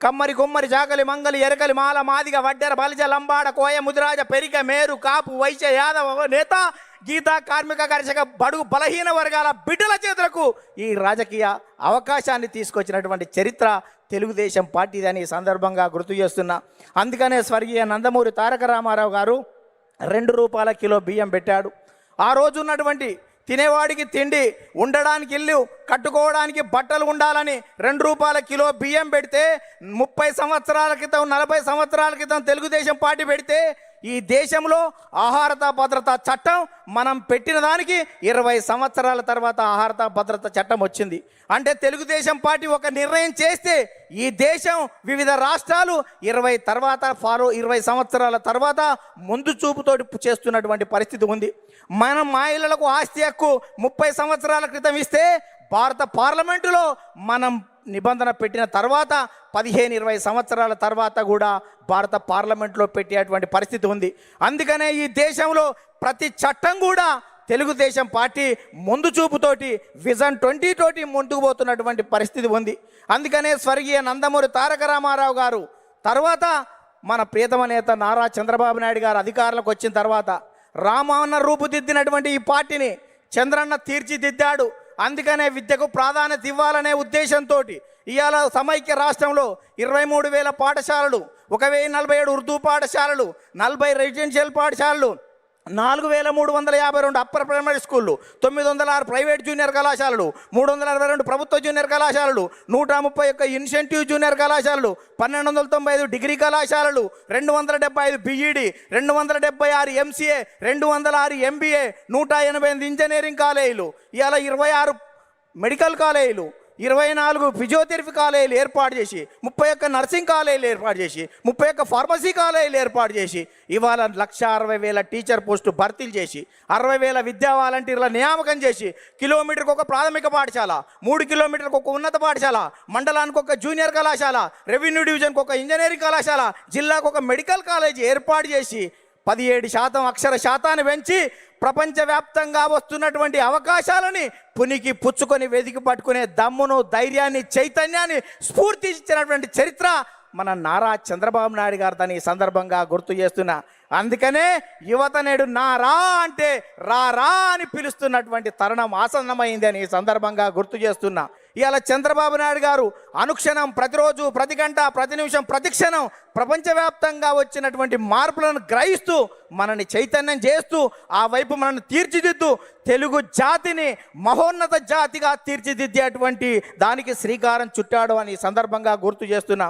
కమ్మరి కొమ్మరి జాగలి మంగలి ఎరకలి మాల మాదిగ వడ్డెర బలిజ లంబాడ కోయ ముదిరాజ పెరిక మేరు కాపు వైశ్య యాదవ నేత గీతా కార్మిక కర్షక బడుగు బలహీన వర్గాల బిడ్డల చేతులకు ఈ రాజకీయ అవకాశాన్ని తీసుకొచ్చినటువంటి చరిత్ర తెలుగుదేశం పార్టీదని ఈ సందర్భంగా గుర్తు చేస్తున్నా. అందుకనే స్వర్గీయ నందమూరి తారక రామారావు గారు 2 రూపాయల కిలో బియ్యం పెట్టాడు. ఆ రోజు ఉన్నటువంటి తినేవాడికి తిండి, ఉండడానికి ఇల్లు, కట్టుకోవడానికి బట్టలు ఉండాలని 2 రూపాయల కిలో బియ్యం పెడితే 30 సంవత్సరాల క్రితం 40 సంవత్సరాల క్రితం తెలుగుదేశం పార్టీ పెడితే ఈ దేశంలో ఆహారత భద్రత చట్టం మనం పెట్టిన దానికి 20 సంవత్సరాల తర్వాత ఆహారత భద్రత చట్టం వచ్చింది. అంటే తెలుగుదేశం పార్టీ ఒక నిర్ణయం చేస్తే ఈ దేశం వివిధ రాష్ట్రాలు 20 సంవత్సరాల తర్వాత ముందు చూపుతోటి చేస్తున్నటువంటి పరిస్థితి ఉంది. మనం మహిళలకు ఆస్తి హక్కు 30 సంవత్సరాల క్రితం ఇస్తే భారత పార్లమెంటులో మనం నిబంధన పెట్టిన తర్వాత 15-20 సంవత్సరాల తర్వాత కూడా భారత పార్లమెంట్లో పెట్టేటువంటి పరిస్థితి ఉంది. అందుకనే ఈ దేశంలో ప్రతి చట్టం కూడా తెలుగుదేశం పార్టీ ముందు చూపుతోటి విజన్ 20 తోటి ముందుకు పోతున్నటువంటి పరిస్థితి ఉంది. అందుకనే స్వర్గీయ నందమూరి తారక రామారావు గారు తర్వాత మన ప్రియతమ నేత నారా చంద్రబాబు నాయుడు గారు అధికారంలోకి వచ్చిన తర్వాత రామన్న రూపుదిద్దినటువంటి ఈ పార్టీని చంద్రన్న తీర్చిదిద్దాడు. అందుకనే విద్యకు ప్రాధాన్యత ఇవ్వాలనే ఉద్దేశంతో ఇవాళ సమైక్య రాష్ట్రంలో 23,000 పాఠశాలలు, 1,047 ఉర్దూ పాఠశాలలు, 40 రెసిడెన్షియల్ పాఠశాలలు, 4,352 అప్పర్ ప్రైమరీ స్కూళ్ళు, 906 ప్రైవేట్ జూనియర్ కళాశాలలు, 362 ప్రభుత్వ జూనియర్ కళాశాలలు, 131 ఇన్సెంటివ్ జూనియర్ కళాశాలలు, 1,295 డిగ్రీ కళాశాలలు, 275 బీఈడి, 276 ఎంసీఏ, 206 ఎంబీఏ, 188 ఇంజనీరింగ్ కాలేజీలు, ఇవాళ 26 మెడికల్ కాలేజీలు, 24 ఫిజియోథెరపీ కాలేజీలు ఏర్పాటు చేసి, 31 నర్సింగ్ కాలేజీలు ఏర్పాటు చేసి, 31 ఫార్మసీ కాలేజీలు ఏర్పాటు చేసి, ఇవాళ 1,60,000 టీచర్ పోస్టు భర్తీలు చేసి, 60,000 విద్యా వాలంటీర్ల నియామకం చేసి, కిలోమీటర్కి ఒక ప్రాథమిక పాఠశాల, 3 కిలోమీటర్లకు ఒక ఉన్నత పాఠశాల, మండలానికి ఒక జూనియర్ కళాశాల, రెవెన్యూ డివిజన్కి ఒక ఇంజనీరింగ్ కళాశాల, జిల్లాకు ఒక మెడికల్ కాలేజీ ఏర్పాటు చేసి 17% అక్షర శాతాన్ని పెంచి ప్రపంచవ్యాప్తంగా వస్తున్నటువంటి అవకాశాలని పునికి పుచ్చుకొని వెతికి పట్టుకునే దమ్మును, ధైర్యాన్ని, చైతన్యాన్ని స్ఫూర్తి ఇచ్చినటువంటి చరిత్ర మన నారా చంద్రబాబు నాయుడు గారు దాన్ని ఈ సందర్భంగా గుర్తు చేస్తున్నా. అందుకనే యువత నేడు నారా అంటే రా అని పిలుస్తున్నటువంటి తరుణం ఆసన్నమైంది అని ఈ సందర్భంగా గుర్తు చేస్తున్నా. ఇవాళ చంద్రబాబు నాయుడు గారు అనుక్షణం, ప్రతిరోజు, ప్రతి గంట, ప్రతి నిమిషం, ప్రతి క్షణం ప్రపంచవ్యాప్తంగా వచ్చినటువంటి మార్పులను గ్రహిస్తూ మనని చైతన్యం చేస్తూ ఆ వైపు మనల్ని తీర్చిదిద్దు తెలుగు జాతిని మహోన్నత జాతిగా తీర్చిదిద్దేటువంటి దానికి శ్రీకారం చుట్టాడు అని ఈ సందర్భంగా గుర్తు చేస్తున్నా.